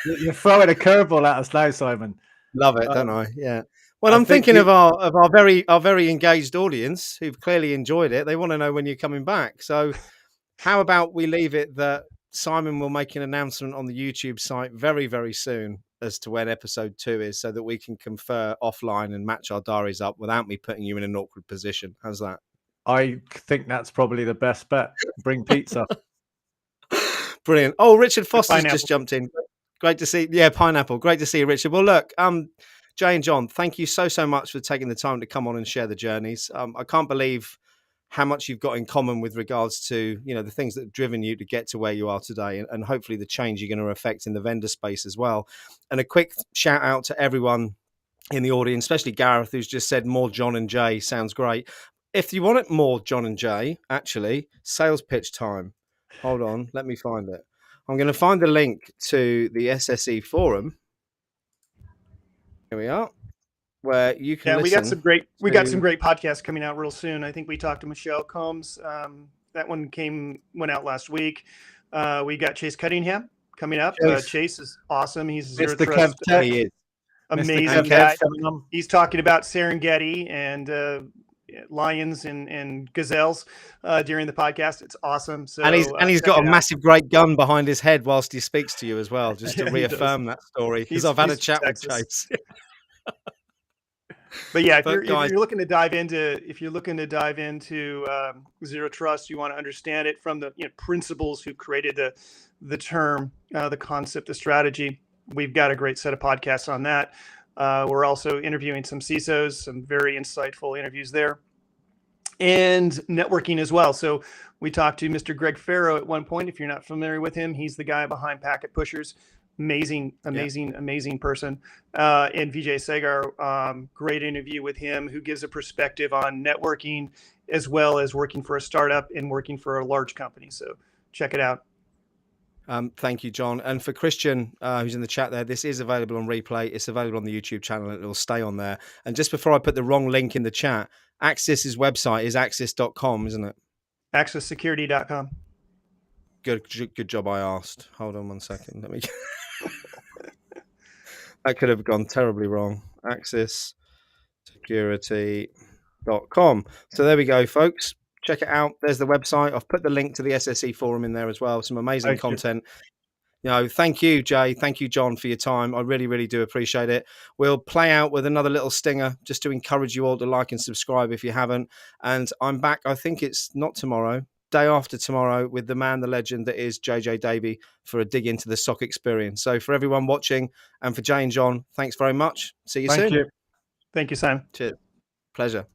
You're throwing a curveball at us now, Simon. Love it, don't I? Yeah. Well, I'm thinking of our very engaged audience who've clearly enjoyed it. They want to know when you're coming back. So how about we leave it that Simon will make an announcement on the YouTube site very, very soon as to when episode 2 is, so that we can confer offline and match our diaries up without me putting you in an awkward position. How's that? I think that's probably the best bet. Bring pizza. Brilliant. Oh, Richard Foster's just jumped in. Great to see. Yeah, pineapple. Great to see you, Richard. Well, look, Jaye and John, thank you so much for taking the time to come on and share the journeys. I can't believe how much you've got in common with regards to, the things that have driven you to get to where you are today, and hopefully the change you're going to affect in the vendor space as well. And a quick shout out to everyone in the audience, especially Gareth, who's just said more John and Jaye sounds great. If you want it more John and Jaye, actually, sales pitch time. Hold on, let me find it. I'm going to find the link to the SSE forum. Here we are. Where you can listen. We got some great podcasts coming out real soon. I think we talked to Michelle Combs. That one went out last week. We got Chase Cunningham coming up. Chase is awesome. He's Zero Trust. He is amazing guy. He's talking about Serengeti and lions and gazelles during the podcast. It's awesome. So and he's got a massive great gun behind his head whilst he speaks to you as well, just to reaffirm that story, because I've had a chat with Chase. But yeah, if But guys, you're looking to dive into zero trust, you want to understand it from the principals who created the term, the concept, the strategy. We've got a great set of podcasts on that. We're also interviewing some CISOs, some very insightful interviews there, and networking as well. So we talked to Mr. Greg Farrow at one point. If you're not familiar with him, he's the guy behind Packet Pushers. Amazing person. And Vijay Sagar, great interview with him, who gives a perspective on networking as well as working for a startup and working for a large company. So check it out. Thank you, John. And for Christian, who's in the chat there, this is available on replay. It's available on the YouTube channel and it'll stay on there. And just before I put the wrong link in the chat, Axis's website is axis.com, isn't it? AccessSecurity.com. Good job I asked. Hold on one second. Let me. That could have gone terribly wrong. AccessSecurity.com. So there we go, folks. Check it out. There's the website. I've put the link to the SSE forum in there as well. Some amazing content. Thank you, Jay. Thank you, John, for your time. I really, really do appreciate it. We'll play out with another little stinger just to encourage you all to like and subscribe if you haven't. And I'm back, I think it's not tomorrow, day after tomorrow, with the man, the legend that is JJ Davey for a dig into the SOC experience. So for everyone watching and for Jay and John, thanks very much. See you soon. Thank you, Simon. Cheers. Pleasure.